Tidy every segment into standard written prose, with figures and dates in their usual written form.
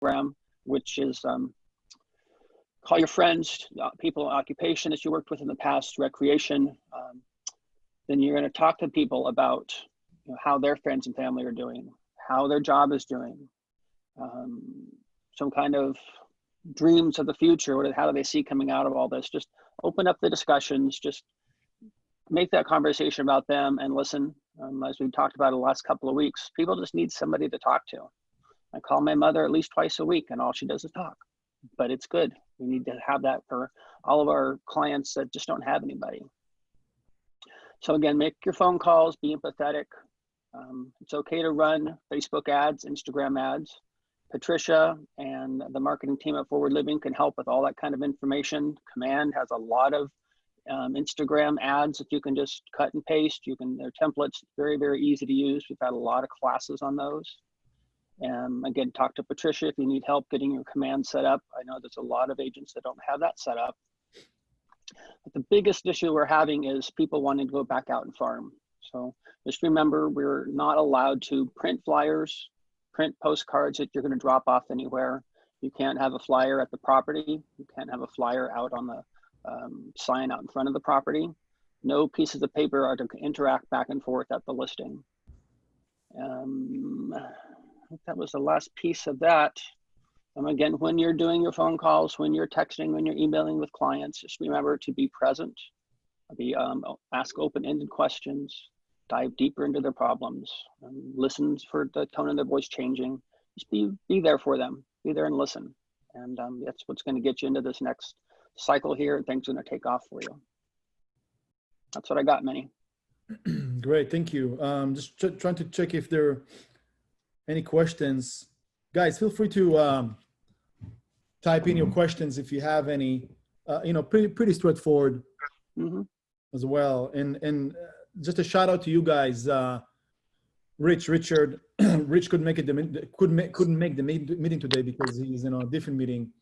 program, which is call your friends, people in occupation that you worked with in the past, recreation. Then you're going to talk to people about how their friends and family are doing, how their job is doing, some kind of dreams of the future. How do they see coming out of all this? Just open up the discussions, just make that conversation about them and listen. As we talked about the last couple of weeks, people just need somebody to talk to. I call my mother at least twice a week and all she does is talk, but it's good. We need to have that for all of our clients that just don't have anybody. So again, make your phone calls, be empathetic. It's okay to run Facebook ads, Instagram ads. Patricia and the marketing team at Forward Living can help with all that kind of information. Command has a lot of Instagram ads that you can just cut and paste. They're templates, very, very easy to use. We've had a lot of classes on those. Again, talk to Patricia if you need help getting your command set up. I know there's a lot of agents that don't have that set up. But the biggest issue we're having is people wanting to go back out and farm. So just remember, we're not allowed to print flyers, print postcards that you're going to drop off anywhere. You can't have a flyer at the property. You can't have a flyer out on the sign out in front of the property. No pieces of paper are to interact back and forth at the listing. I think that was the last piece of that. Again, when you're doing your phone calls, when you're texting, when you're emailing with clients, just remember to be present, ask open-ended questions, dive deeper into their problems, listen for the tone of their voice changing. Just be there for them, be there and listen. And that's what's going to get you into this next cycle here, and things are going to take off for you. That's what I got, Meny. Great, thank you. Just trying to check if there are any questions. Guys, feel free to type in your questions if you have any. Pretty straightforward as well. And just a shout out to you guys. Richard couldn't make the meeting today because he's in a different meeting.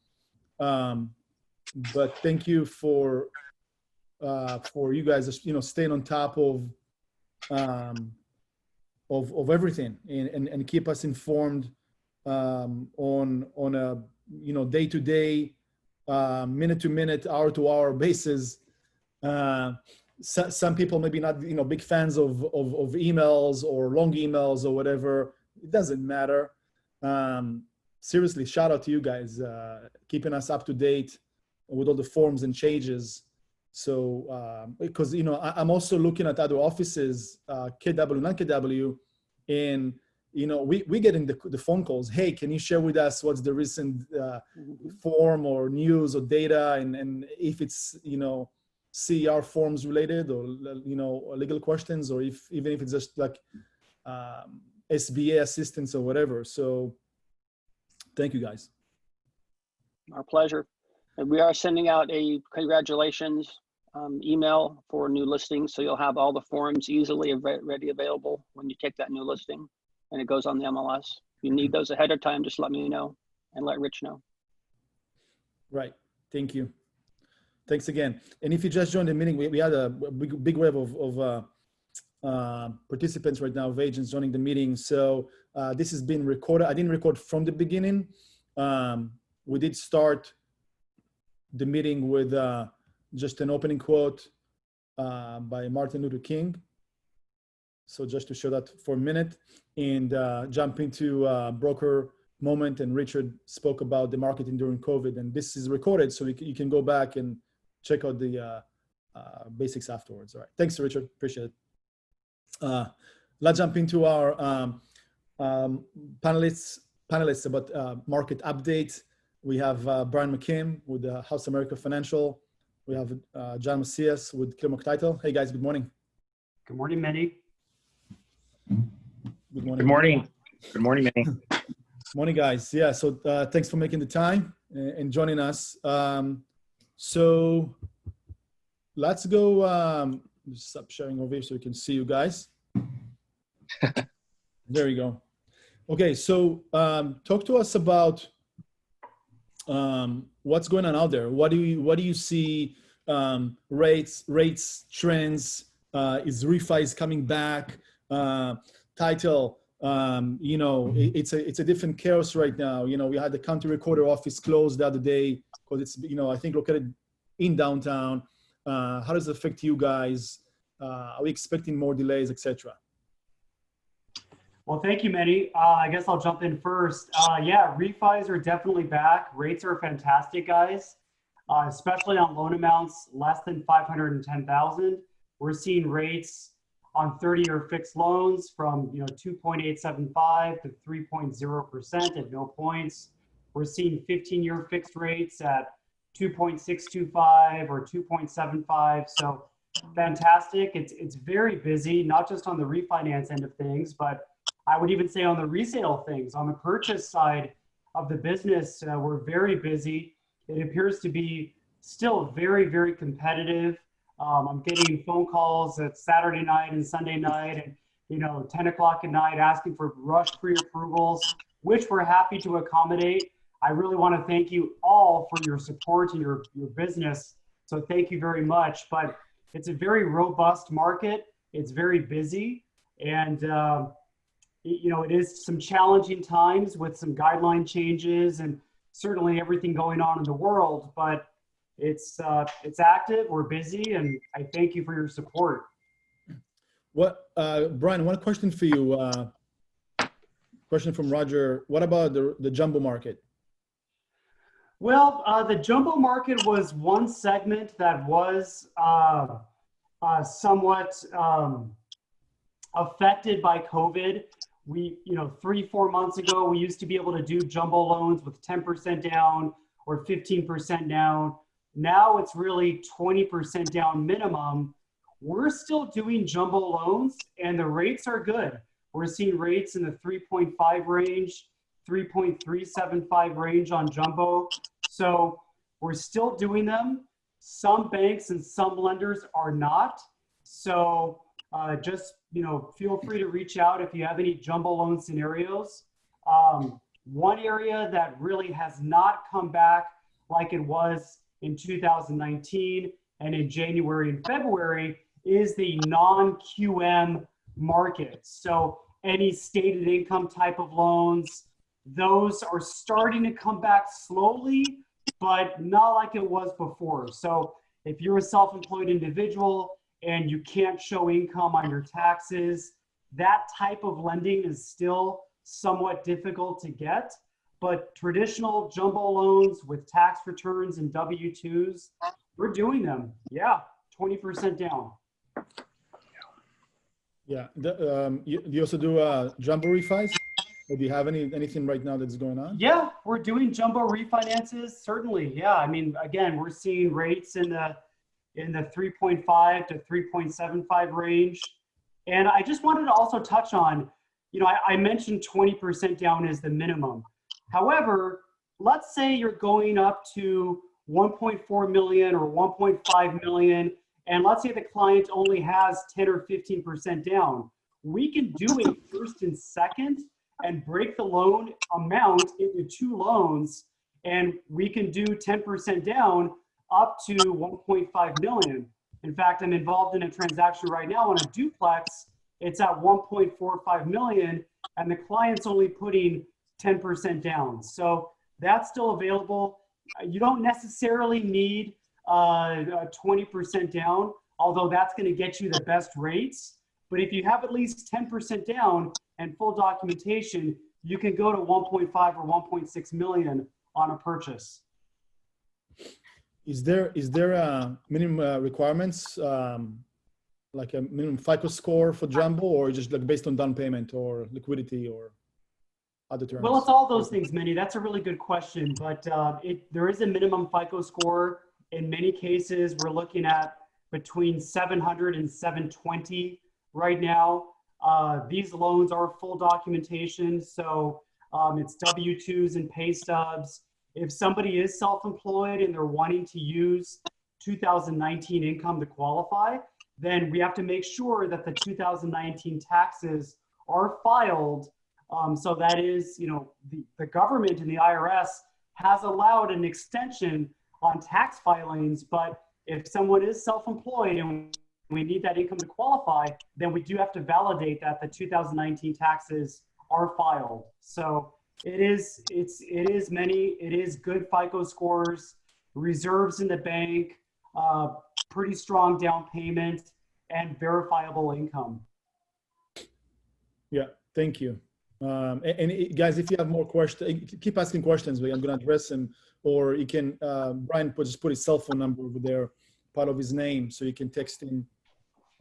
But thank you for you guys, staying on top of everything and keep us informed on a day-to-day, minute-to-minute, hour-to-hour basis. Some people maybe not big fans of emails or long emails or whatever. It doesn't matter. Seriously, shout out to you guys, keeping us up to date with all the forms and changes. So because I'm also looking at other offices, KW, non-KW, and we getting the phone calls. Hey, can you share with us what's the recent form or news or data, and if it's CER forms related or legal questions, or even if it's just like SBA assistance or whatever. So thank you guys. Our pleasure. And we are sending out a congratulations email for new listings, so you'll have all the forms easily ready available when you take that new listing, and it goes on the MLS. If you need those ahead of time, just let me know and let Rich know. Right. Thank you. Thanks again. And if you just joined the meeting, we had a big wave of participants right now, of agents joining the meeting. So this has been recorded. I didn't record from the beginning. We did start the meeting with just an opening quote by Martin Luther King. So just to show that for a minute, and jump into broker moment. And Richard spoke about the marketing during COVID, and this is recorded, so you can go back and check out the basics afterwards. All right, thanks, Richard, appreciate it. Let's jump into our panelists about market update. We have Brian McKim with House America Financial. We have John Macias with Keller Title. Hey guys, good morning. Good morning, Meny. Good morning. Good morning. Good morning, Meny. Morning, guys. Yeah, so thanks for making the time and joining us. So let's go, just stop sharing over here so we can see you guys. There you go. Okay, so talk to us about what's going on out there. What do you see? Rates, trends, is refis coming back? Title, It's a different chaos right now. We had the county recorder office closed the other day because it's, I think located in downtown. How does it affect you guys? Are we expecting more delays, etc.? Well, thank you, Meny. I guess I'll jump in first. Yeah, refis are definitely back. Rates are fantastic, guys, especially on loan amounts less than 510,000. We're seeing rates on 30-year fixed loans from 2.875 to 3.0% at no points. We're seeing 15-year fixed rates at 2.625 or 2.75. So fantastic. It's very busy, not just on the refinance end of things, but I would even say on the resale things. On the purchase side of the business, we're very busy. It appears to be still very, very competitive. I'm getting phone calls at Saturday night and Sunday night and 10 o'clock at night asking for rush pre-approvals, which we're happy to accommodate. I really want to thank you all for your support and your business. So thank you very much. But it's a very robust market. It's very busy. And it is some challenging times with some guideline changes and certainly everything going on in the world, but it's active, we're busy, and I thank you for your support. Brian, one question for you. Question from Roger. What about the jumbo market? Well, the jumbo market was one segment that was somewhat affected by COVID. We, 3-4 months ago, we used to be able to do jumbo loans with 10% down or 15% down. Now it's really 20% down minimum. We're still doing jumbo loans and the rates are good. We're seeing rates in the 3.5 range, 3.375 range on jumbo. So we're still doing them. Some banks and some lenders are not. So just feel free to reach out if you have any jumbo loan scenarios. One area that really has not come back like it was in 2019 and in January and February is the non-QM market. So any stated income type of loans, those are starting to come back slowly, but not like it was before. So if you're a self-employed individual and you can't show income on your taxes, that type of lending is still somewhat difficult to get. But traditional jumbo loans with tax returns and W-2s, we're doing them. Yeah, 20% down. Yeah. You also do jumbo refis? Or do you have anything right now that's going on? Yeah, we're doing jumbo refinances, certainly. Yeah, I mean, again, we're seeing rates in the 3.5 to 3.75 range. And I just wanted to also touch on, I mentioned 20% down is the minimum. However, let's say you're going up to 1.4 million or 1.5 million, and let's say the client only has 10 or 15% down. We can do a first and second and break the loan amount into 2 loans, and we can do 10% down up to 1.5 million. In fact, I'm involved in a transaction right now on a duplex. It's at 1.45 million, and the client's only putting 10% down. So that's still available. You don't necessarily need 20% down, although that's going to get you the best rates. But if you have at least 10% down and full documentation, you can go to 1.5 or 1.6 million on a purchase. Is there minimum requirements, like a minimum FICO score for jumbo, or just like based on down payment or liquidity or other terms? Well, it's all those things, Meny. That's a really good question, but there is a minimum FICO score. In many cases, we're looking at between 700 and 720 right now. These loans are full documentation, so it's W-2s and pay stubs. If somebody is self-employed and they're wanting to use 2019 income to qualify, then we have to make sure that the 2019 taxes are filed. So that is, the government and the IRS has allowed an extension on tax filings, but if someone is self-employed and we need that income to qualify, then we do have to validate that the 2019 taxes are filed. So it is many, it is good FICO scores, reserves in the bank, pretty strong down payment, and verifiable income. Yeah, thank you. Guys, if you have more questions, keep asking questions. I'm going to address them, or you can, Brian, just put his cell phone number over there, part of his name, so you can text him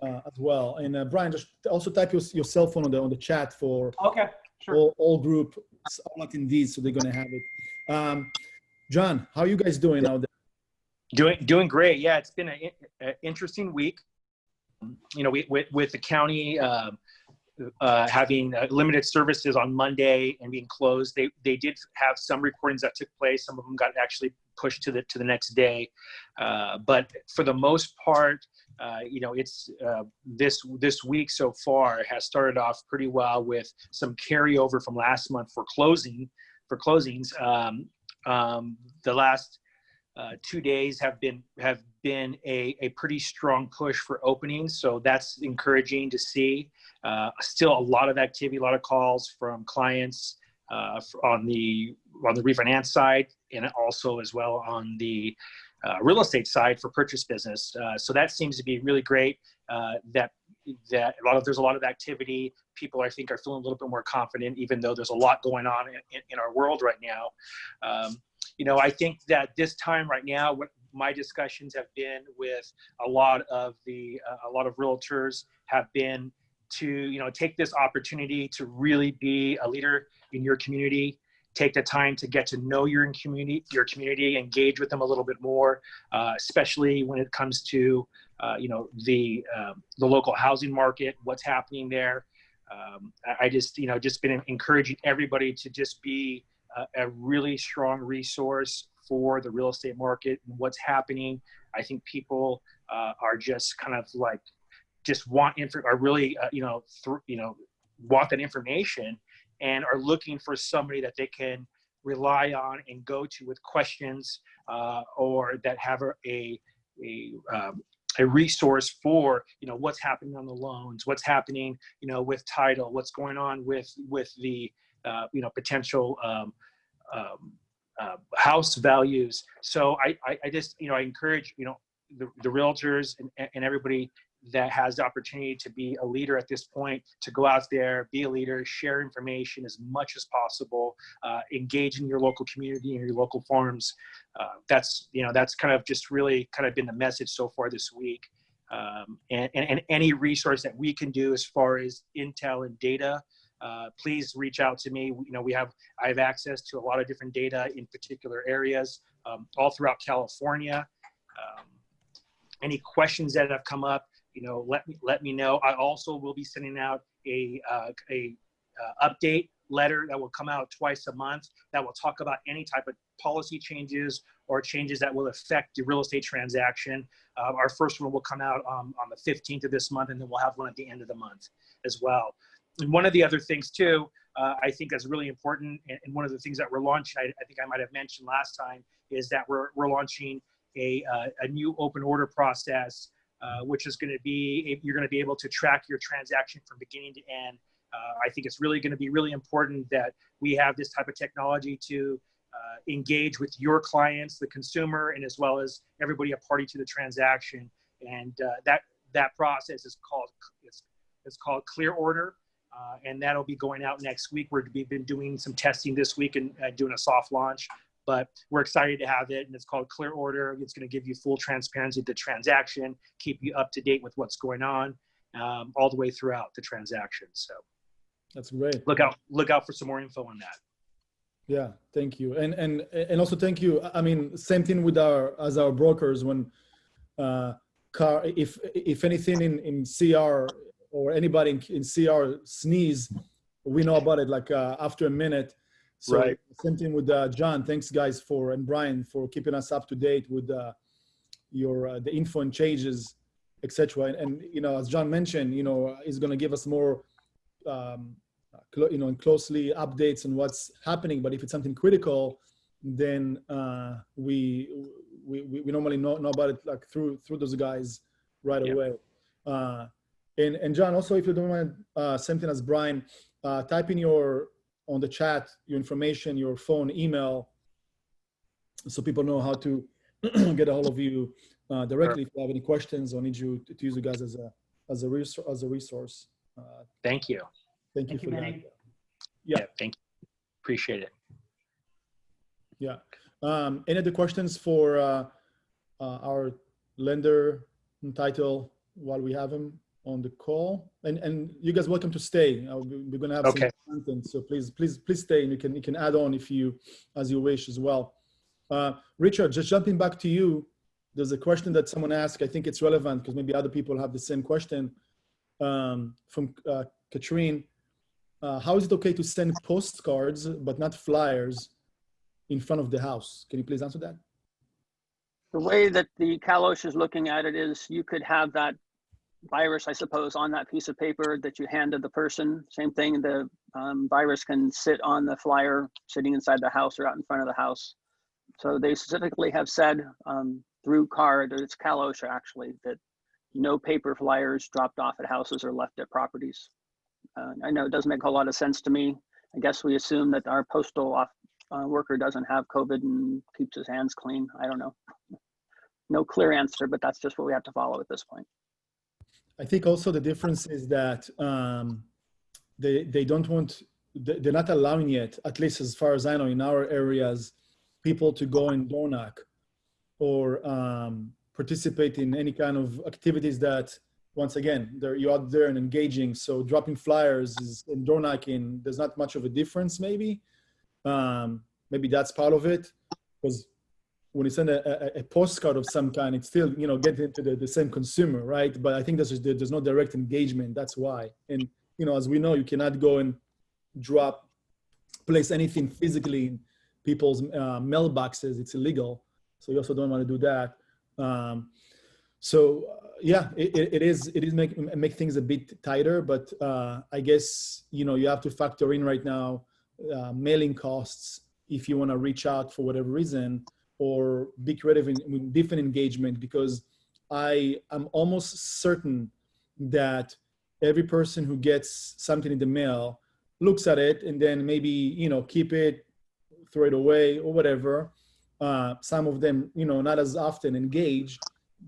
as well. And Brian, just also type your cell phone on the chat for Okay, sure. all group, all attendees, so they're going to have it. John, how are you guys doing out there? Doing great. Yeah, it's been an interesting week. You know, with the county having limited services on Monday and being closed, they did have some recordings that took place. Some of them got actually pushed to the next day, but for the most part, you know, it's this week so far has started off pretty well with some carryover from last month for closings. The last 2 days have been a pretty strong push for openings, so that's encouraging to see. Still a lot of activity, a lot of calls from clients on the refinance side, and also as well on the real estate side for purchase business. So that seems to be really great. There's a lot of activity. People, I think, are feeling a little bit more confident, even though there's a lot going on in our world right now. You know, I think that this time right now, what my discussions have been with a lot of realtors have been to, you know, take this opportunity to really be a leader in your community. Take the time to get to know your community, engage with them a little bit more, especially when it comes to, you know, the local housing market, what's happening there. I just, you know, just been encouraging everybody to just be a really strong resource for the real estate market and what's happening. I think people are just kind of like, just want want that information and are looking for somebody that they can rely on and go to with questions, or that have a resource for, you know, what's happening on the loans, what's happening, you know, with title, what's going on with the you know, potential house values. So I just, you know, I encourage, you know, the realtors and everybody that has the opportunity to be a leader at this point, to go out there, be a leader, share information as much as possible, engage in your local community and your local forums. That's, you know, that's kind of just really kind of been the message so far this week. And any resource that we can do as far as intel and data, please reach out to me. You know, I have access to a lot of different data in particular areas, all throughout California. Any questions that have come up, you know, let me know. I also will be sending out a update letter that will come out twice a month that will talk about any type of policy changes or changes that will affect the real estate transaction. Our first one will come out on the 15th of this month, and then we'll have one at the end of the month as well. And one of the other things too, I think that's really important, and one of the things that we're launching, I think I might have mentioned last time, is that we're launching a new open order process, which is going to be, you're going to be able to track your transaction from beginning to end. I think it's really going to be really important that we have this type of technology to engage with your clients, the consumer, and as well as everybody a party to the transaction. And that process is called Clear Order. And that'll be going out next week. We've been doing some testing this week and doing a soft launch, but we're excited to have it. And it's called Clear Order. It's going to give you full transparency of the transaction, keep you up to date with what's going on all the way throughout the transaction. So that's great. Look out for some more info on that. Yeah, thank you. And also thank you. I mean, same thing with our brokers when if anything in CR or anybody in CR sneeze, we know about it like after a minute. So right. Same thing with John. Thanks guys and Brian for keeping us up to date with the info and changes, etc. And you know, as John mentioned, you know, he's going to give us more, you know, closely updates on what's happening. But if it's something critical, then we normally know about it like through those guys right away. And John, also, if you don't mind, same thing as Brian, type in on the chat, your information, your phone, email, so people know how to get a hold of you directly if you have any questions or need you to use you guys as a resource. Thank you. Thank you Thank for you, that. Meny. Yeah. Thank you. Appreciate it. Yeah. Any other questions for our lender Untitled while we have him on the call? And you guys welcome to stay. We're going to have some content, so please stay, and you can add on as you wish as well. Richard, just jumping back to you, there's a question that someone asked. I think it's relevant because maybe other people have the same question from Katrine. How is it okay to send postcards but not flyers in front of the house? Can you please answer that? The way that the CalOSH is looking at it is you could have that virus, I suppose, on that piece of paper that you handed the person. Same thing, the virus can sit on the flyer sitting inside the house or out in front of the house. So they specifically have said through CARD, or it's CalOSH actually, that no paper flyers dropped off at houses or left at properties. I know it doesn't make a whole lot of sense to me. I guess we assume that our postal worker doesn't have COVID and keeps his hands clean. I don't know. No clear answer, but that's just what we have to follow at this point. I think also the difference is that they don't want, they're not allowing yet, at least as far as I know, in our areas, people to go and door knock or participate in any kind of activities that, once again, you're out there and engaging. So dropping flyers and door knocking, there's not much of a difference maybe. Maybe that's part of it, because when you send a postcard of some kind, it's still, getting into the same consumer, right? But I think there's no direct engagement. That's why. And, as we know, you cannot go and place anything physically in people's mailboxes. It's illegal. So you also don't want to do that. Yeah, it is make things a bit tighter, but I guess, you have to factor in right now mailing costs if you want to reach out for whatever reason, or be creative in different engagement, because I am almost certain that every person who gets something in the mail looks at it and then maybe, keep it, throw it away or whatever. Some of them, not as often engage,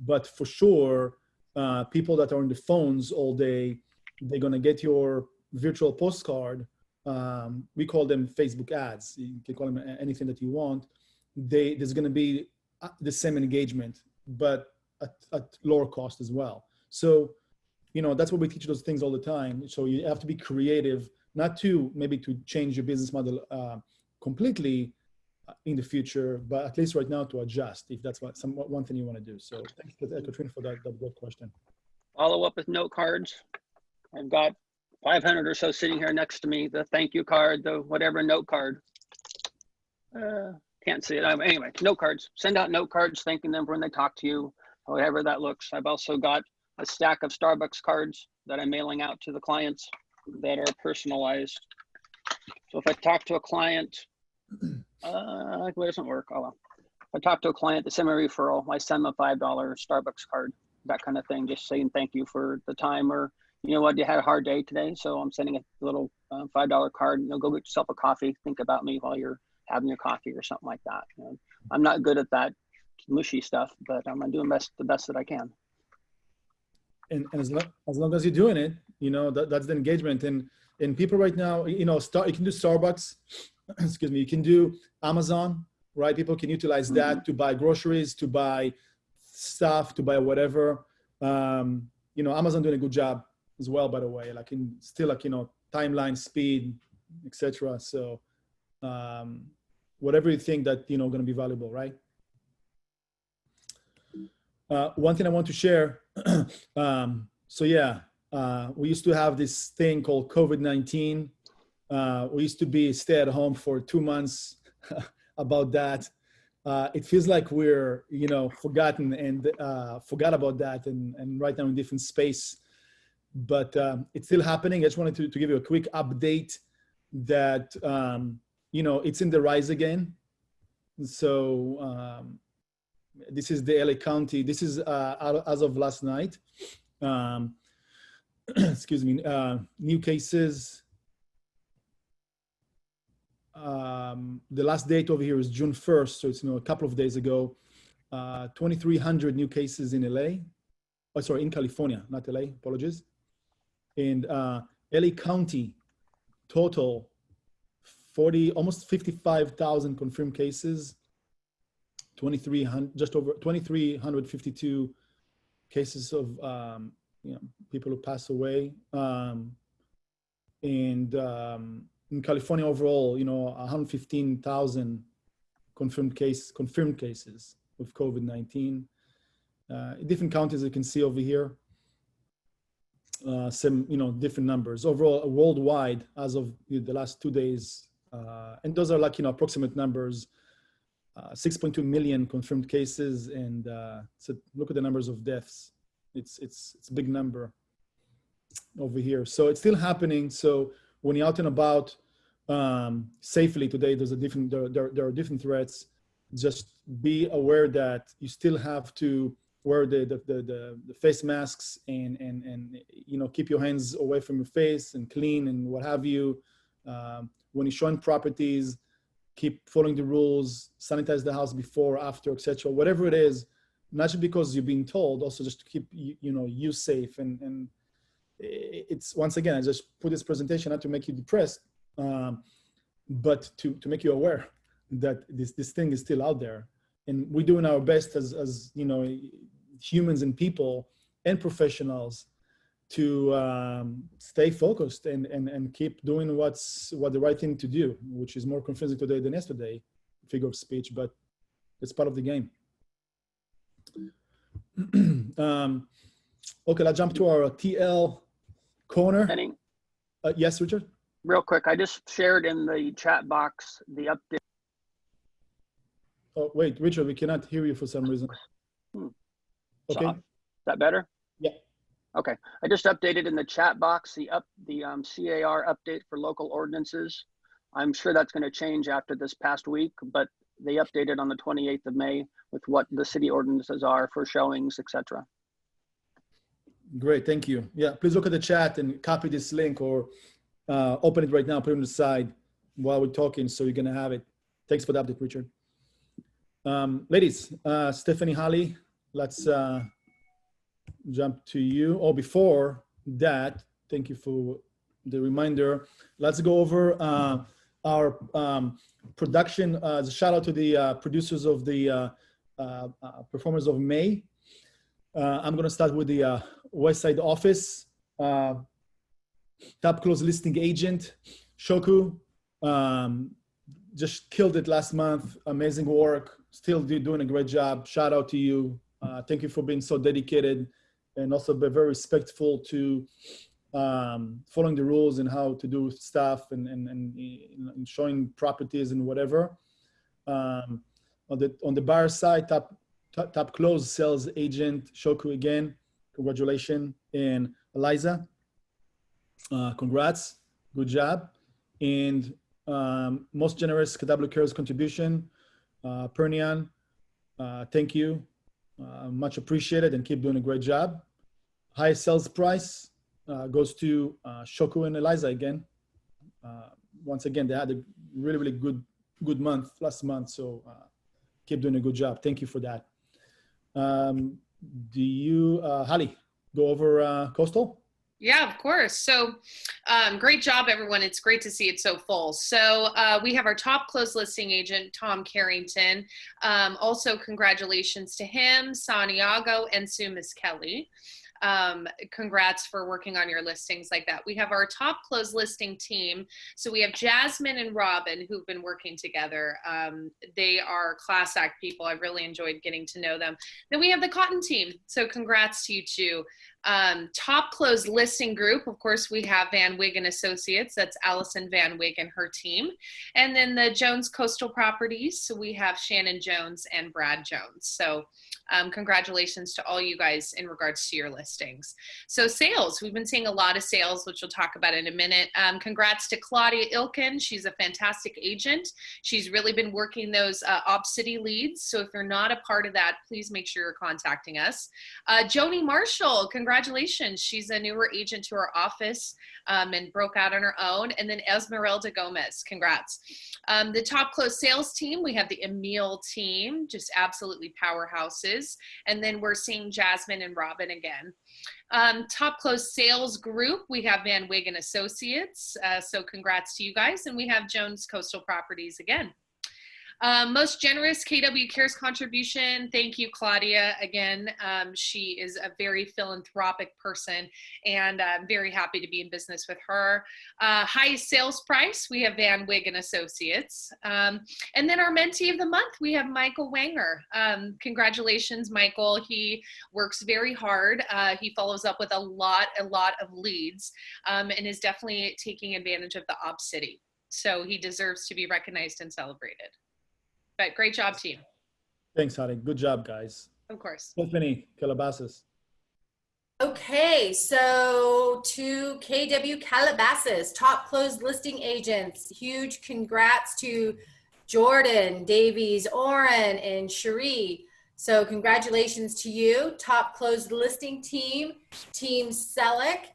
but for sure, people that are on the phones all day, they're going to get your virtual postcard. We call them Facebook ads. You can call them anything that you want. There's going to be the same engagement, but at lower cost as well. So, that's what we teach those things all the time. So you have to be creative, not to change your business model completely in the future, but at least right now to adjust if that's one thing you want to do. So thanks, Katrina, for that good question. Follow up with note cards. I've got 500 or so sitting here next to me. The thank you card, the whatever note card. Can't see it. Anyway, note cards. Send out note cards thanking them for when they talk to you, however that looks. I've also got a stack of Starbucks cards that I'm mailing out to the clients that are personalized. So if I talk to a client, it doesn't work. Oh well. If I talk to a client, they send me a referral, I send them a $5 Starbucks card, that kind of thing, just saying thank you for the time, or you know what, you had a hard day today, so I'm sending a little $5 card. Go get yourself a coffee. Think about me while you're having your coffee or something like that. I'm not good at that mushy stuff, but I'm doing the best that I can. And as long as you're doing it, that's the engagement. And people right now, you can do Starbucks, excuse me, you can do Amazon, right? People can utilize that to buy groceries, to buy stuff, to buy whatever. Amazon doing a good job as well, by the way, timeline, speed, etc. So whatever you think that, going to be valuable, right? One thing I want to share. We used to have this thing called COVID-19. We used to be stay at home for 2 months about that. It feels like we're, forgotten and forgot about that and right now in different space, but it's still happening. I just wanted to give you a quick update that, it's in the rise again. So this is the LA County. This is as of last night. Excuse me, new cases the last date over here is June 1st, so it's a couple of days ago. 2,300 new cases in LA. Oh, sorry, in California, not LA. Apologies. And LA County total 40, almost 55,000 confirmed cases. 2,300, just over 2,352 cases of people who pass away. And in California overall, 115,000 confirmed cases of COVID-19. Different counties you can see over here. Some different numbers overall worldwide as of the last 2 days, and those are like approximate numbers. 6.2 million confirmed cases, and so look at the numbers of deaths. It's a big number over here. So it's still happening. So when you're out and about safely today, there are different threats. Just be aware that you still have to wear the face masks and keep your hands away from your face and clean and what have you. When you're showing properties, keep following the rules, sanitize the house before, after, etc. Whatever it is, not just because you're being told, also just to keep you safe. And it's, once again, I just put this presentation not to make you depressed, but to make you aware that this thing is still out there. And we're doing our best as humans and people and professionals to stay focused and keep doing what the right thing to do, which is more confusing today than yesterday, figure of speech, but it's part of the game. Okay, let's jump to our TL corner. Meny, Yes, Richard? real quick, I just shared in the chat box the update. Oh, wait, Richard, we cannot hear you for some reason. Okay. Is that better? Yeah. Okay. I just updated in the chat box the CAR update for local ordinances. I'm sure that's going to change after this past week, but they updated on the 28th of May with what the city ordinances are for showings, etc. Great, thank you. Yeah, please look at the chat and copy this link or open it right now, put it on the side while we're talking, so you're gonna have it. Thanks for the update, Richard. Ladies, Stephanie, Halley, let's jump to you. Oh, before that, thank you for the reminder. Let's go over our production. As a shout out to the producers of the performers of May. I'm gonna start with the West Side office. Top close listing agent, Shoku, just killed it last month. Amazing work, still doing a great job. Shout out to you. Thank you for being so dedicated and also be very respectful to following the rules and how to do stuff and showing properties and whatever. On the buyer side, top close sales agent, Shoku again, congratulations. And Eliza, congrats, good job. And most generous KW Cares contribution, Pernian, thank you, much appreciated, and keep doing a great job. Highest sales price goes to Shoku and Eliza again. Once again, they had a really good month last month, so keep doing a good job. Thank you for that. Do you, Halley, go over Coastal? Yeah, of course. So great job, everyone. It's great to see it so full. So we have our top close listing agent, Tom Carrington. Also, congratulations to him, Santiago, and Sue Miss Kelly. Congrats for working on your listings like that. We have our top close listing team. So we have Jasmine and Robin who've been working together. They are class act people. I've really enjoyed getting to know them. Then we have the Cotton team. So congrats to you two. Top close listing group, of course, we have Van Wig and Associates. That's Allison Van Wig and her team. And then the Jones Coastal Properties. So we have Shannon Jones and Brad Jones. So congratulations to all you guys in regards to your listings. listings. So sales, we've been seeing a lot of sales, which we'll talk about in a minute. Congrats to Claudia Ilkin. She's a fantastic agent. She's really been working those Op City leads. So if you're not a part of that, please make sure you're contacting us. Joni Marshall, congratulations. She's a newer agent to our office and broke out on her own. And then Esmeralda Gomez, congrats. The top close sales team, we have the Emil team, just absolutely powerhouses. And then we're seeing Jasmine and Robin again. Top close sales group, we have Van Wig and Associates. So congrats to you guys. And we have Jones Coastal Properties again. Most generous KW Cares contribution. Thank you, Claudia. Again, she is a very philanthropic person, and I'm very happy to be in business with her. Highest sales price, we have Van Wig and Associates. And then our mentee of the month, we have Michael Wanger. Congratulations, Michael. He works very hard. He follows up with a lot of leads, and is definitely taking advantage of the Op City. So he deserves to be recognized and celebrated. But great job, team. Thanks, Halley. Good job, guys. Of course. Meny, Calabasas. Okay, so to KW Calabasas, top closed listing agents. Huge congrats to Jordan, Davies, Oren, and Cherie. So congratulations to you. Top closed listing team, Team Selleck.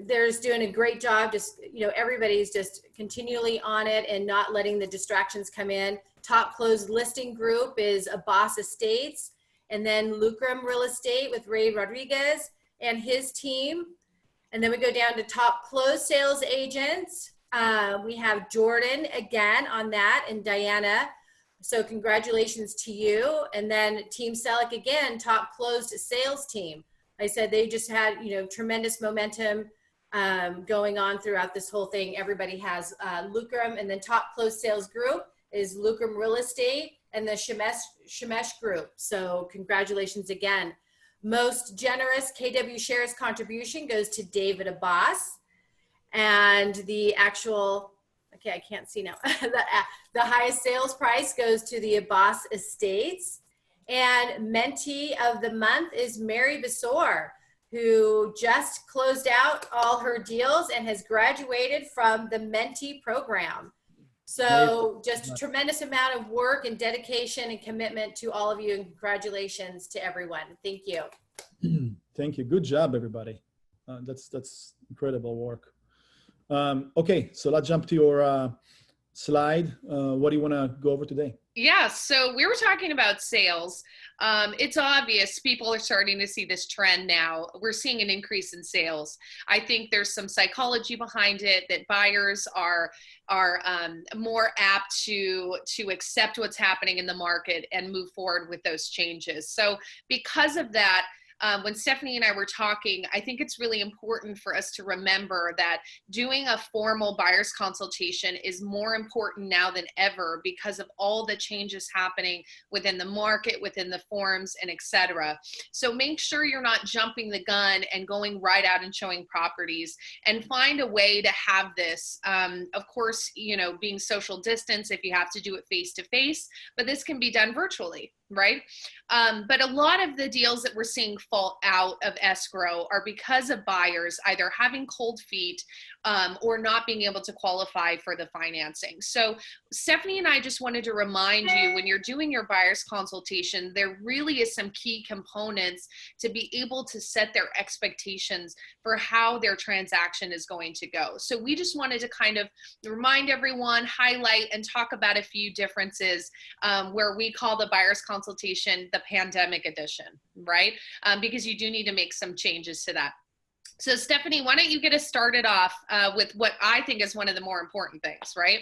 There's doing a great job. Just, everybody's just continually on it and not letting the distractions come in. Top closed listing group is Abbas Estates, and then Lucrum Real Estate with Ray Rodriguez and his team. And then we go down to top closed sales agents. We have Jordan again on that, and Diana. So congratulations to you. And then Team Selleck again, top closed sales team. I said they just had, tremendous momentum going on throughout this whole thing. Everybody has Lucrum, and then top close sales group is Lucrum Real Estate and the Shemesh group. So congratulations again. Most generous KW shares contribution goes to David Abbas, and the actual, okay, I can't see now. the highest sales price goes to the Abbas Estates. And mentee of the month is Mary Besor, who just closed out all her deals and has graduated from the mentee program. So just a tremendous amount of work and dedication and commitment to all of you, and congratulations to everyone. Thank you. Thank you. Good job, everybody. That's incredible work. Okay, so let's jump to your slide. What do you want to go over today? Yeah, so we were talking about sales. It's obvious people are starting to see this trend now. We're seeing an increase in sales. I think there's some psychology behind it, that buyers are more apt to accept what's happening in the market and move forward with those changes. So because of that, when Stephanie and I were talking, I think it's really important for us to remember that doing a formal buyer's consultation is more important now than ever because of all the changes happening within the market, within the forms, and etc. So make sure you're not jumping the gun and going right out and showing properties, and find a way to have this, of course, being social distance if you have to do it face to face, but this can be done virtually, right? But a lot of the deals that we're seeing fall out of escrow are because of buyers either having cold feet or not being able to qualify for the financing. So Stephanie and I just wanted to remind you, when you're doing your buyer's consultation, there really is some key components to be able to set their expectations for how their transaction is going to go. So we just wanted to kind of remind everyone, highlight, and talk about a few differences where we call the buyer's consultation the pandemic edition, right? Because you do need to make some changes to that. So Stephanie, why don't you get us started off with what I think is one of the more important things, right?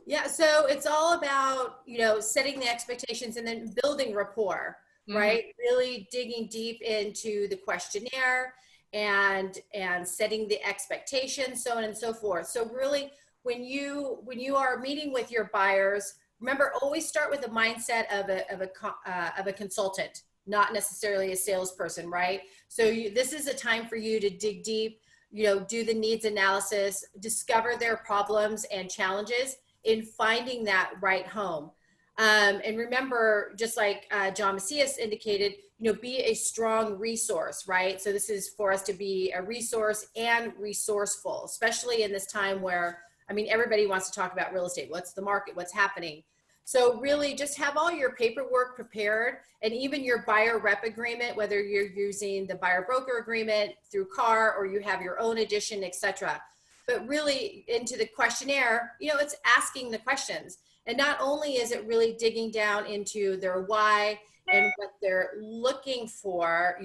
Yeah, so it's all about, setting the expectations and then building rapport, right? Really digging deep into the questionnaire and setting the expectations, so on and so forth. So really, when you are meeting with your buyers, remember, always start with the mindset of a consultant, not necessarily a salesperson, right? So this is a time for you to dig deep, do the needs analysis, discover their problems and challenges in finding that right home. And remember, just like John Macias indicated, be a strong resource, right? So this is for us to be a resource and resourceful, especially in this time where, everybody wants to talk about real estate. What's the market? What's happening? So really just have all your paperwork prepared, and even your buyer rep agreement, whether you're using the buyer broker agreement through CAR or you have your own edition, etc. But really into the questionnaire, it's asking the questions. And not only is it really digging down into their why and what they're looking for,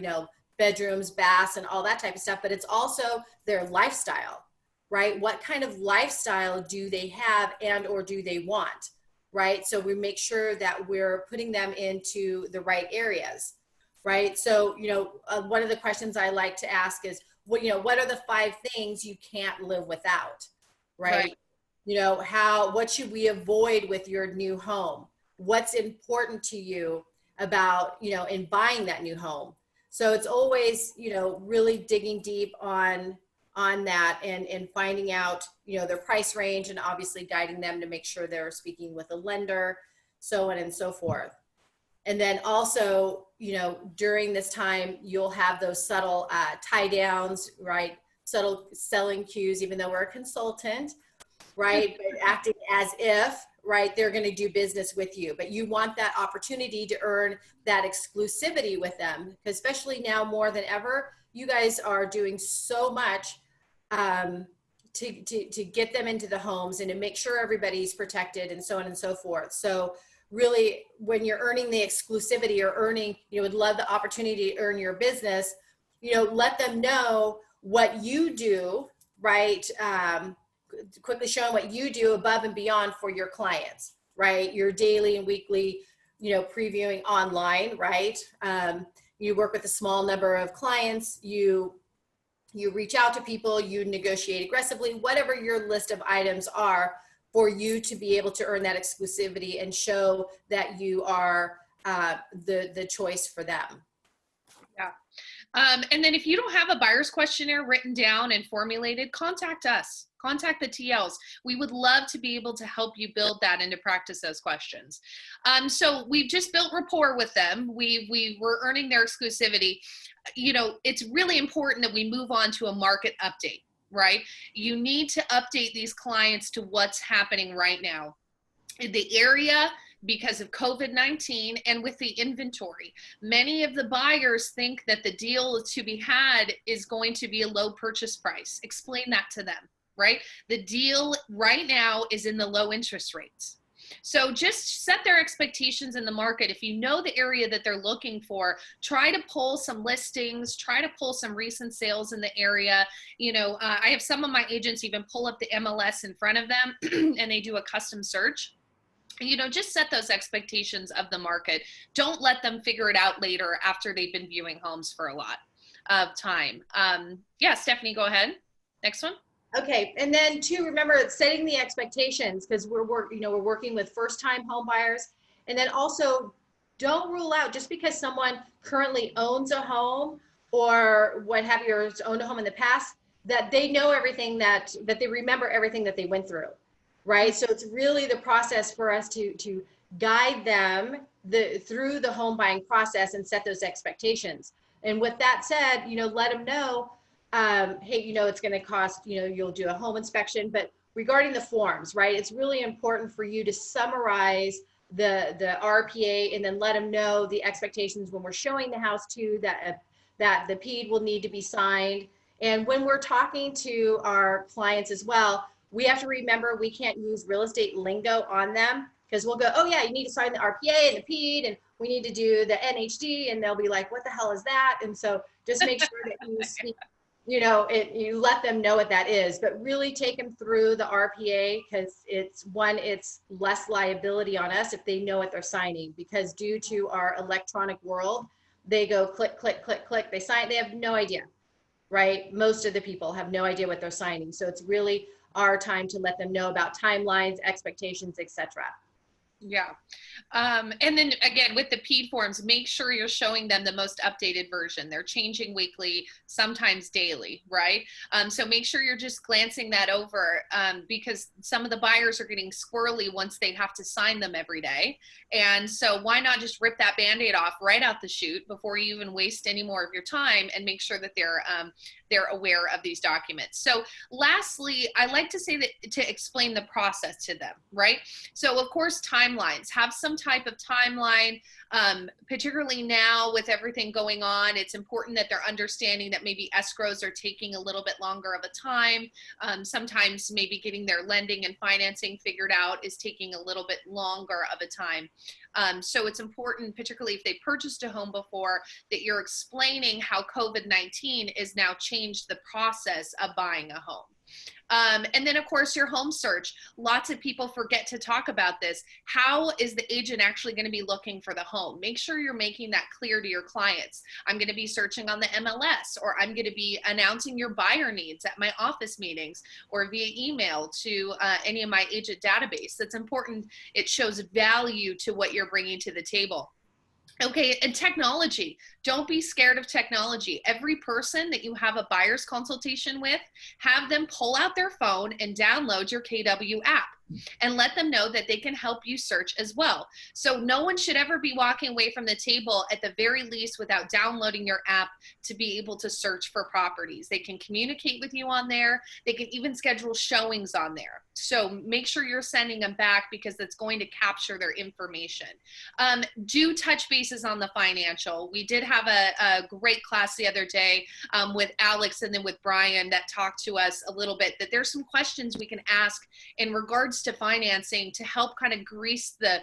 bedrooms, baths, and all that type of stuff, but it's also their lifestyle, right? What kind of lifestyle do they have and or do they want, right? So we make sure that we're putting them into the right areas, right? So, one of the questions I like to ask is, what are the 5 things you can't live without, right? What should we avoid with your new home? What's important to you about, in buying that new home? So it's always, really digging deep on that and finding out, their price range, and obviously guiding them to make sure they're speaking with a lender, so on and so forth. And then also, during this time, you'll have those subtle tie downs, right? Subtle selling cues, even though we're a consultant, right? But acting as if, right, they're going to do business with you. But you want that opportunity to earn that exclusivity with them, because especially now more than ever, you guys are doing so much to get them into the homes and to make sure everybody's protected and so on and so forth. So really, when you're earning the exclusivity or earning, would love the opportunity to earn your business, let them know what you do, right? Quickly showing what you do above and beyond for your clients, right? Your daily and weekly, previewing online, right? You work with a small number of clients, you reach out to people, you negotiate aggressively, whatever your list of items are, for you to be able to earn that exclusivity and show that you are the choice for them. Yeah. And then if you don't have a buyer's questionnaire written down and formulated, contact us. Contact the TLs. We would love to be able to help you build that and to practice those questions. So we've just built rapport with them. We were earning their exclusivity. It's really important that we move on to a market update, right? You need to update these clients to what's happening right now in the area because of COVID-19 and with the inventory. Many of the buyers think that the deal to be had is going to be a low purchase price. Explain that to them, right? The deal right now is in the low interest rates. So just set their expectations in the market. If you know the area that they're looking for, try to pull some listings, try to pull some recent sales in the area. I have some of my agents even pull up the MLS in front of them and they do a custom search. Just set those expectations of the market. Don't let them figure it out later after they've been viewing homes for a lot of time. Yeah, Stephanie, go ahead. Next one. Okay, and then too, remember setting the expectations, because we're working with first-time home buyers, and then also don't rule out just because someone currently owns a home or what have you, or owned a home in the past, that they know everything that they remember everything that they went through, right? So it's really the process for us to guide them through the home buying process and set those expectations. And with that said, let them know. Hey, it's going to cost, you'll do a home inspection, but regarding the forms, right? It's really important for you to summarize the RPA and then let them know the expectations when we're showing the house too, that the PED will need to be signed. And when we're talking to our clients as well, we have to remember we can't use real estate lingo on them, because we'll go, oh yeah, you need to sign the RPA and the PED, and we need to do the NHD, and they'll be like, what the hell is that? And so just make sure that you speak, you let them know what that is, but really take them through the RPA, because it's less liability on us if they know what they're signing, because due to our electronic world, they go click, click, click, click, they sign, they have no idea, right? Most of the people have no idea what they're signing. So it's really our time to let them know about timelines, expectations, etc. Yeah. And then again, with the PED forms, make sure you're showing them the most updated version. They're changing weekly, sometimes daily, right? So make sure you're just glancing that over because some of the buyers are getting squirrely once they have to sign them every day. And so why not just rip that Band-Aid off right out the chute before you even waste any more of your time and make sure that they're aware of these documents. So lastly, I like to say that to explain the process to them, right? So of course, timelines, have some type of timeline, particularly now with everything going on. It's important that they're understanding that maybe escrows are taking a little bit longer of a time. Sometimes maybe getting their lending and financing figured out is taking a little bit longer of a time. So it's important, particularly if they purchased a home before, that you're explaining how COVID-19 is now changed the process of buying a home. And then of course your home search. Lots of people forget to talk about this. How is the agent actually going to be looking for the home? Make sure you're making that clear to your clients. I'm going to be searching on the MLS, or I'm going to be announcing your buyer needs at my office meetings or via email to any of my agent database. That's important. It shows value to what you're bringing to the table. Okay, and technology. Don't be scared of technology. Every person that you have a buyer's consultation with, have them pull out their phone and download your KW app and let them know that they can help you search as well. So no one should ever be walking away from the table at the very least without downloading your app to be able to search for properties. They can communicate with you on there. They can even schedule showings on there. So make sure you're sending them back because that's going to capture their information. Do touch bases on the financial. We did have a great class the other day with Alex and then with Brian that talked to us a little bit that there's some questions we can ask in regards to financing to help kind of grease the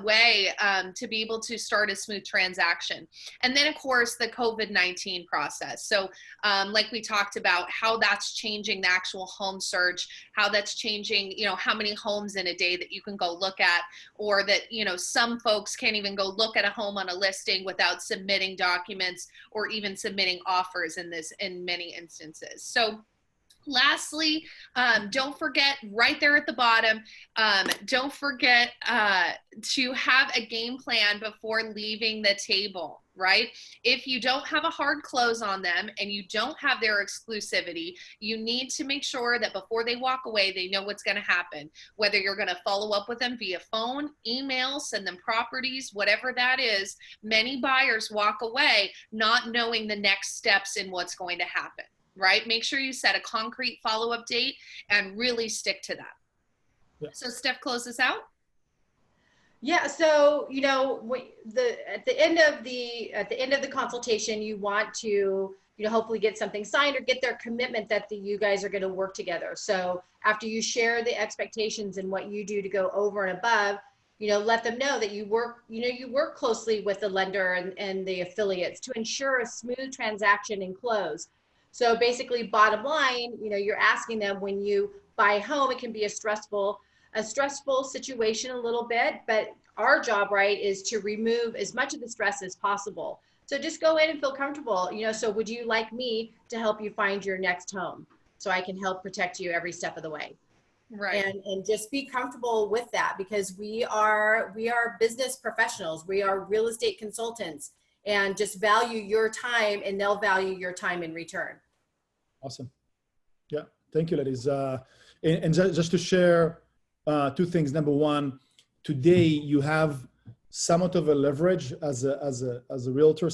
way to be able to start a smooth transaction. And then of course the COVID-19 process. So like we talked about how that's changing the actual home search, how that's changing, you know, how many homes in a day that you can go look at, or that, you know, some folks can't even go look at a home on a listing without submitting documents or even submitting offers in many instances. So lastly, don't forget right there at the bottom, don't forget to have a game plan before leaving the table, right? If you don't have a hard close on them and you don't have their exclusivity, you need to make sure that before they walk away, they know what's going to happen, whether you're going to follow up with them via phone, email, send them properties, whatever that is. Many buyers walk away not knowing the next steps in what's going to happen. Right? Make sure you set a concrete follow-up date and really stick to that. Yeah. So Steph, close this out. Yeah. So, you know, at the end of the consultation, you want to, you know, hopefully get something signed or get their commitment that you guys are going to work together. So after you share the expectations and what you do to go over and above, you know, let them know that you work closely with the lender and the affiliates to ensure a smooth transaction and close. So basically, bottom line, you know, you're asking them when you buy a home, it can be a stressful situation a little bit, but our job, right, is to remove as much of the stress as possible. So just go in and feel comfortable, you know, so would you like me to help you find your next home so I can help protect you every step of the way? Right. And just be comfortable with that because we are business professionals. We are real estate consultants and just value your time and they'll value your time in return. Awesome. Yeah. Thank you, ladies. And just to share two things. Number one, today you have somewhat of a leverage as a realtor,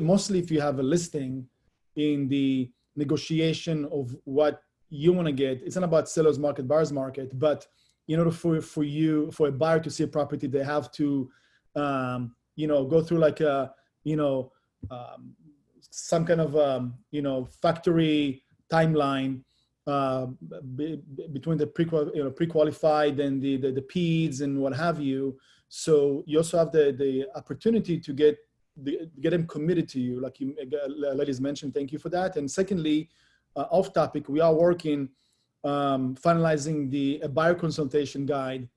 mostly if you have a listing in the negotiation of what you want to get. It's not about seller's market, buyer's market, but in order for a buyer to see a property, they have to, you know, go through like a, you know, some kind of, you know, factory timeline between the pre-qualified and the PEDs and what have you. So you also have the opportunity to get them committed to you, like you ladies mentioned. Thank you for that. And secondly, off topic, we are working finalizing a buyer consultation guide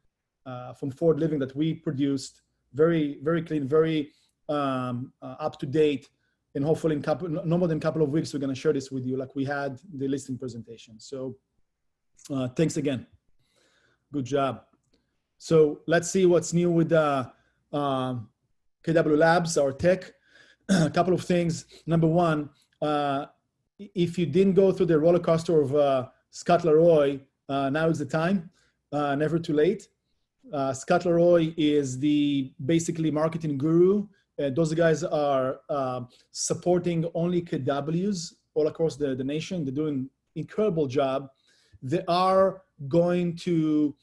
from Ford Living that we produced, very, very clean, very up to date. And hopefully in no more than a couple of weeks, we're going to share this with you like we had the listing presentation. So thanks again. Good job. So let's see what's new with KW Labs, our tech. A couple of things. Number one, if you didn't go through the roller coaster of Scott Leroy, now is the time. Never too late. Scott Leroy is the basically marketing guru. Those guys are supporting only KWs all across the nation. They're doing incredible job. They are going to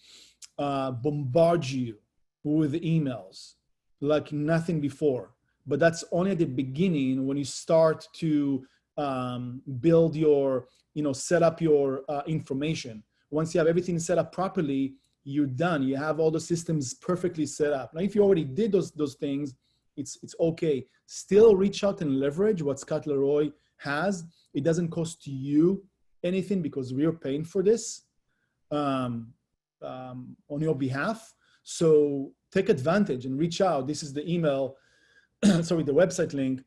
bombard you with emails like nothing before. But that's only at the beginning when you start to build your, set up your information. Once you have everything set up properly, you're done. You have all the systems perfectly set up. Now, if you already did those things, it's okay. Still reach out and leverage what Scott Leroy has. It doesn't cost you anything because we are paying for this on your behalf. So take advantage and reach out. This is the email, sorry, the website link.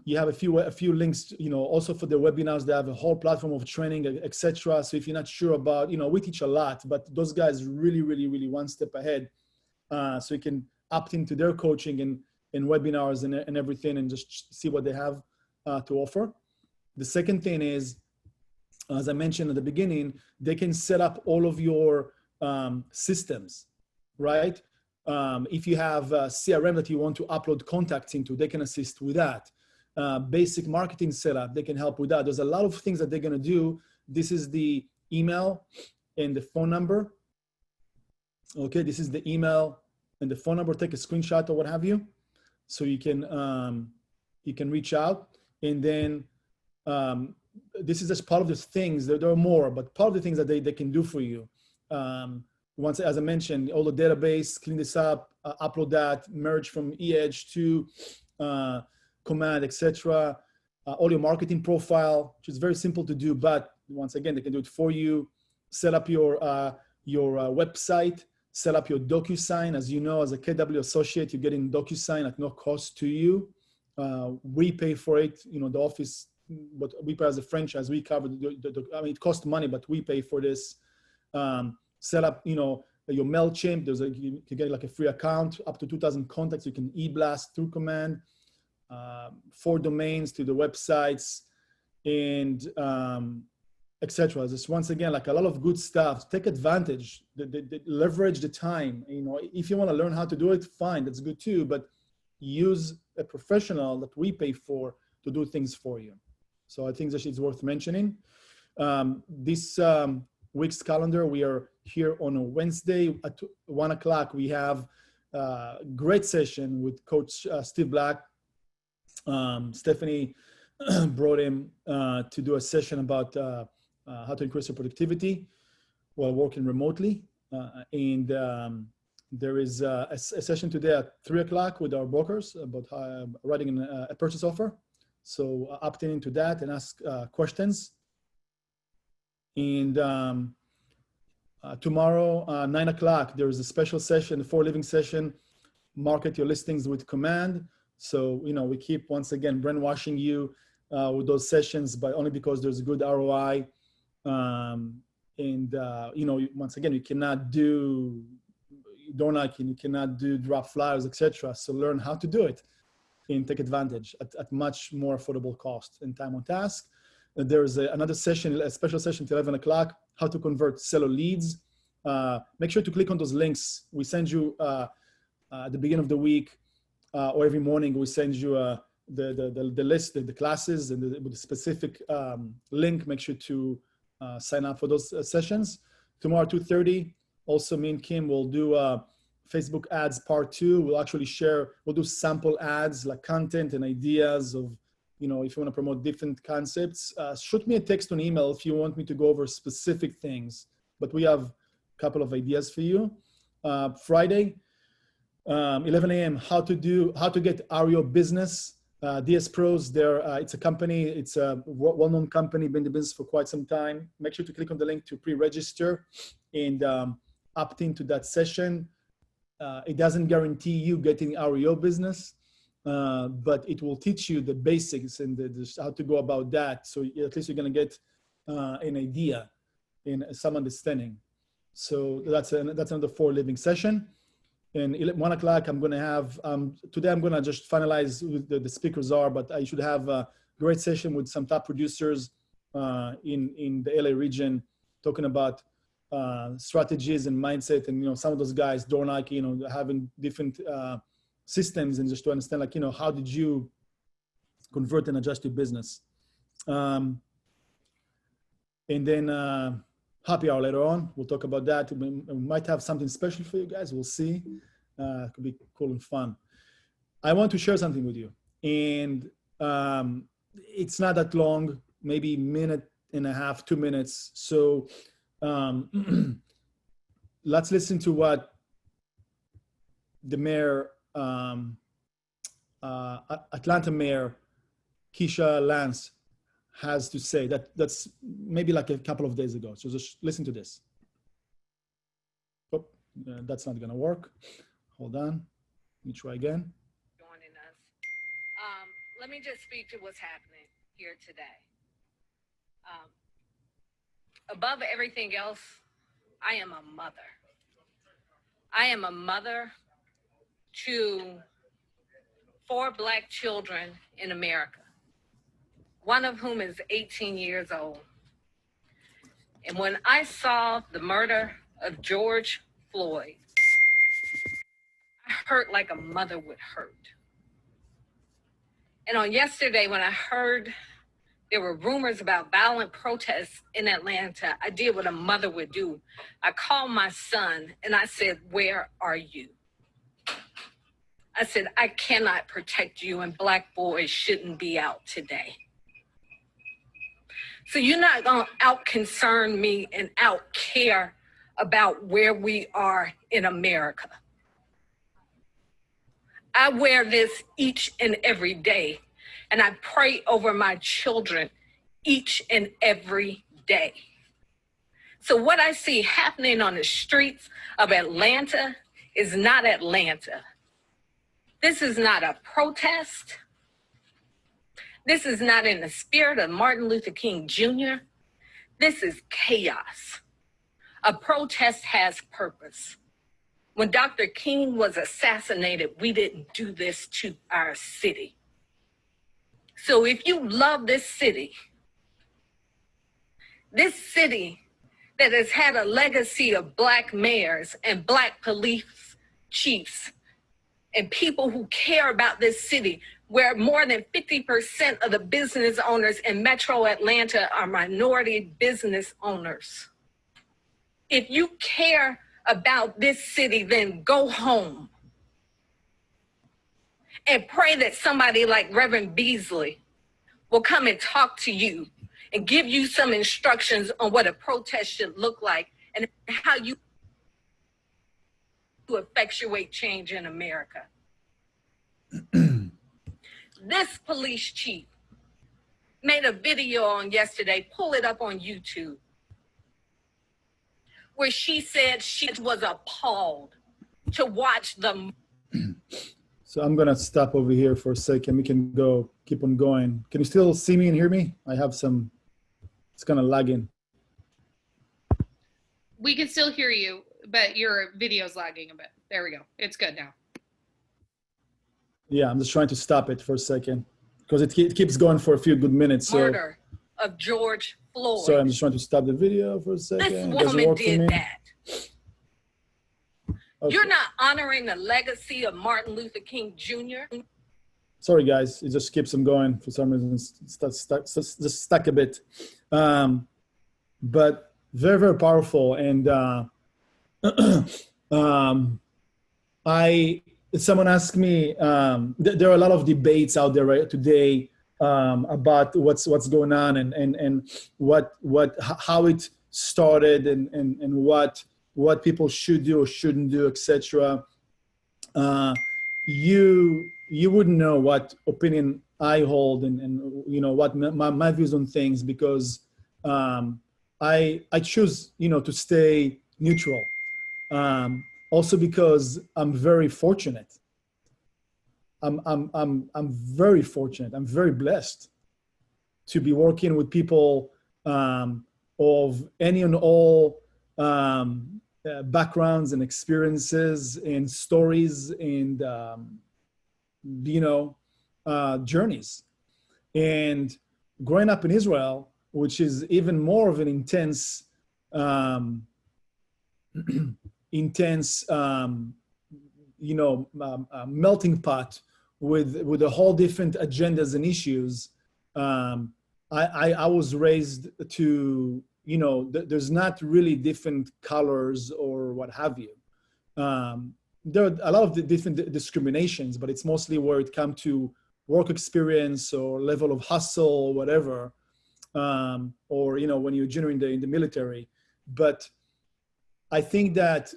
You have a few links, also for the webinars. They have a whole platform of training, etc. So if you're not sure about, we teach a lot, but those guys really, really, really one step ahead. So you can opt into their coaching and webinars and everything, and just see what they have to offer. The second thing is, as I mentioned at the beginning, they can set up all of your systems, right? If you have a CRM that you want to upload contacts into, they can assist with that. Basic marketing setup, they can help with that. There's a lot of things that they're gonna do. This is the email and the phone number. Okay, this is the email and the phone number. Take a screenshot or what have you, so you can reach out. And then this is just part of the things. There are more, but part of the things that they can do for you. Once, as I mentioned, all the database, clean this up, upload that, merge from Edge to Command, etc. All your marketing profile, which is very simple to do, but once again, they can do it for you. Set up your website, set up your DocuSign. As you know, as a KW associate, you're getting DocuSign at no cost to you. We pay for it, the office, but we pay as a franchise. We cover I mean, it costs money, but we pay for this. Set up, your MailChimp. You can get like a free account, up to 2,000 contacts. You can e-blast through Command, 4 domains to the websites, and etc. Just once again, like a lot of good stuff. Take advantage, leverage the time. If you want to learn how to do it, fine, that's good too. But use a professional that we pay for to do things for you. So I think that it's worth mentioning. This week's calendar, we are here on a Wednesday at 1 o'clock. We have a great session with Coach Steve Black. Stephanie brought him to do a session about how to increase your productivity while working remotely. And there is a session today at 3 o'clock with our brokers about writing a purchase offer. So opt into that and ask questions. And tomorrow, 9 o'clock, there is a special session, the 4 Living session, market your listings with Command. So, we keep, once again, brainwashing you with those sessions, but only because there's a good ROI. Once again, you cannot do door knocking, you cannot do drop flyers, etc. So learn how to do it and take advantage at much more affordable cost and time on task. There's another session, a special session till 11 o'clock, how to convert seller leads. Make sure to click on those links. We send you at the beginning of the week or every morning, we send you the list, the classes, and with the specific link. Make sure to sign up for those sessions. Tomorrow, 2:30, also me and Kim will do Facebook ads part 2. We'll actually we'll do sample ads, like content and ideas of, if you want to promote different concepts. Shoot me a text or email if you want me to go over specific things, but we have a couple of ideas for you. Friday, 11 a.m., how to get REO business. DS Pros, it's a company, it's a well-known company, been in the business for quite some time. Make sure to click on the link to pre-register and opt into that session. It doesn't guarantee you getting REO business, but it will teach you the basics and how to go about that. So at least you're going to get an idea and some understanding. So that's another 4 living session. And 1 o'clock, I'm going to have, today I'm going to just finalize who the speakers are, but I should have a great session with some top producers in the LA region, talking about strategies and mindset. And, you know, some of those guys, door knocking, you know, having different systems, and just to understand, like, you know, how did you convert and adjust your business? And then happy hour later on. We'll talk about that. We might have something special for you guys. We'll see. It could be cool and fun. I want to share something with you. And it's not that long, maybe a minute and a half, 2 minutes. So let's listen to what the mayor, Atlanta Mayor Keisha Lance has to say. That's maybe like a couple of days ago. So just listen to this. Oh, that's not gonna work. Hold on, let me try again. Joining us. Let me just speak to what's happening here today. Above everything else, I am a mother. I am a mother to 4 Black children in America, one of whom is 18 years old. And when I saw the murder of George Floyd, I hurt like a mother would hurt. And on yesterday, when I heard there were rumors about violent protests in Atlanta, I did what a mother would do. I called my son and I said, "Where are you?" I said, "I cannot protect you, and Black boys shouldn't be out today. So you're not gonna out-concern me and out-care about where we are in America." I wear this each and every day, and I pray over my children each and every day. So what I see happening on the streets of Atlanta is not Atlanta. This is not a protest. This is not in the spirit of Martin Luther King Jr. This is chaos. A protest has purpose. When Dr. King was assassinated, we didn't do this to our city. So if you love this city that has had a legacy of Black mayors and Black police chiefs and people who care about this city, where more than 50% of the business owners in Metro Atlanta are minority business owners. If you care about this city, then go home and pray that somebody like Reverend Beasley will come and talk to you and give you some instructions on what a protest should look like and how you to effectuate change in America. This police chief made a video on yesterday, pull it up on YouTube, where she said she was appalled to watch them. So I'm gonna stop over here for a second. We can keep on going. Can you still see me and hear me? I have some, it's kind of lagging. We can still hear you, but your video's lagging a bit. There we go. It's good now. Yeah, I'm just trying to stop it for a second because it keeps going for a few good minutes. So. Murder of George Floyd. Sorry, I'm just trying to stop the video for a second. This woman did that. Okay. You're not honoring the legacy of Martin Luther King Jr. Sorry, guys. It just keeps on going for some reason. Just stuck a bit. But very, very powerful. And someone asked me, there are a lot of debates out there right today about what's going on and how it started and what people should do or shouldn't do, etc. You wouldn't know what opinion I hold and you know what my views on things, because I choose to stay neutral. Also because I'm very fortunate. I'm very fortunate. I'm very blessed to be working with people of any and all backgrounds and experiences and stories and journeys. And growing up in Israel, which is even more of an intense melting pot with a whole different agendas and issues. I was raised to, there's not really different colors or what have you. There are a lot of the different discriminations, but it's mostly where it comes to work experience or level of hustle or whatever, or when you're junior in the military. But I think that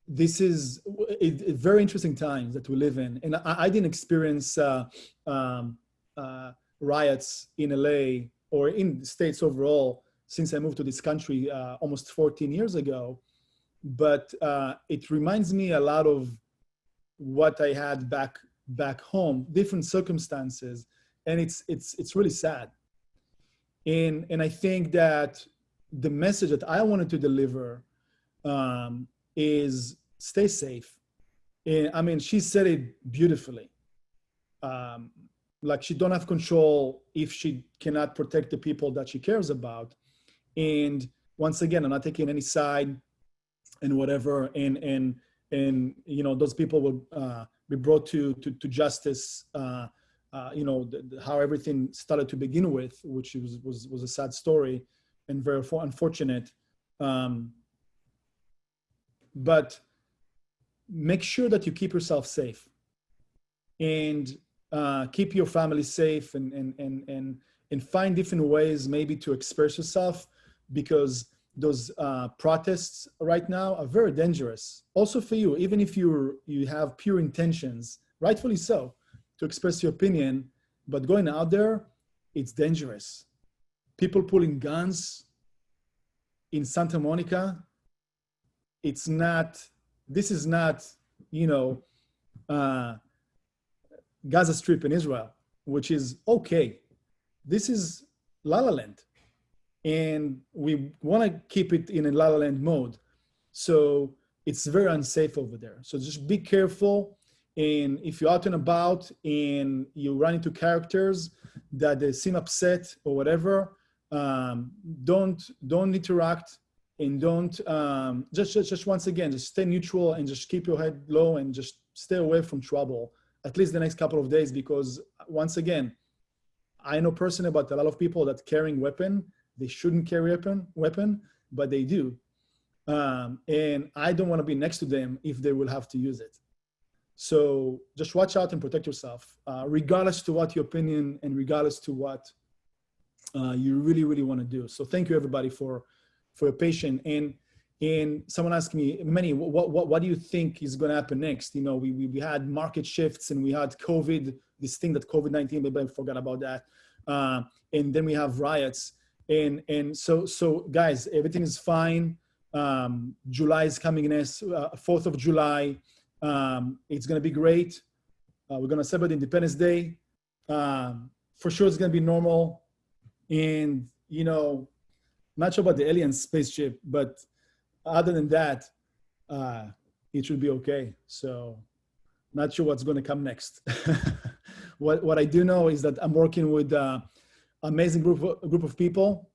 this is a very interesting times that we live in, and I didn't experience riots in LA or in the States overall since I moved to this country almost 14 years ago. But it reminds me a lot of what I had back home, different circumstances, and it's really sad. And I think that the message that I wanted to deliver is stay safe. And I mean, she said it beautifully. Like she don't have control if she cannot protect the people that she cares about. And once again, I'm not taking any side and whatever. And those people will be brought to justice. How everything started to begin with, which was a sad story and very unfortunate. But make sure that you keep yourself safe and keep your family safe and find different ways maybe to express yourself, because those protests right now are very dangerous. Also for you, even if you have pure intentions, rightfully so, to express your opinion, but going out there, it's dangerous. People pulling guns in Santa Monica, this is not, Gaza Strip in Israel, which is okay. This is La La Land. And we want to keep it in a La La Land mode. So it's very unsafe over there. So just be careful. And if you're out and about and you run into characters that they seem upset or whatever, don't interact, and don't just once again, just stay neutral and just keep your head low and just stay away from trouble, at least the next couple of days. Because once again, I know personally about a lot of people that carrying weapon. They shouldn't carry weapon, but they do. And I don't want to be next to them if they will have to use it. So just watch out and protect yourself, regardless to what your opinion and regardless to what you really, really want to do. So thank you everybody for your patience. And someone asked me, Meny, what do you think is going to happen next? We had market shifts and we had COVID, this thing that COVID-19, maybe I forgot about that. And then we have riots. And so guys, everything is fine. July is coming next, 4th of July. It's going to be great. We're going to celebrate Independence Day. For sure, it's going to be normal. And, not sure about the alien spaceship, but other than that, it should be okay. So not sure what's going to come next. What I do know is that I'm working with amazing group of people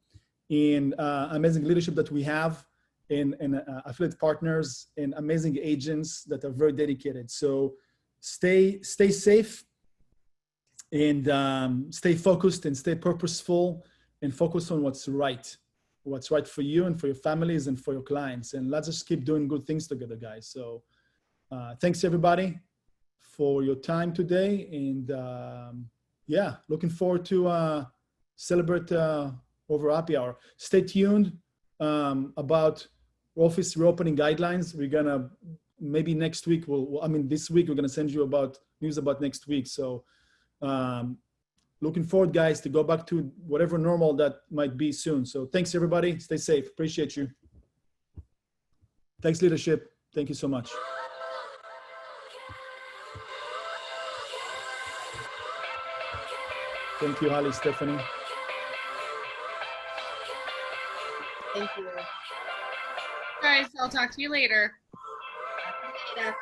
and amazing leadership that we have, and affiliate partners and amazing agents that are very dedicated. So stay safe and stay focused and stay purposeful and focus on what's right for you and for your families and for your clients. And let's just keep doing good things together, guys. So thanks everybody for your time today. And looking forward to celebrate over happy hour. Stay tuned about office reopening guidelines. We're gonna, maybe next week, this week we're gonna send you about news about next week. So looking forward, guys, to go back to whatever normal that might be soon. So thanks everybody, stay safe, appreciate you. Thanks leadership, thank you so much. Thank you, Halley, Stephanie. Thank you. Guys, I'll talk to you later. Later.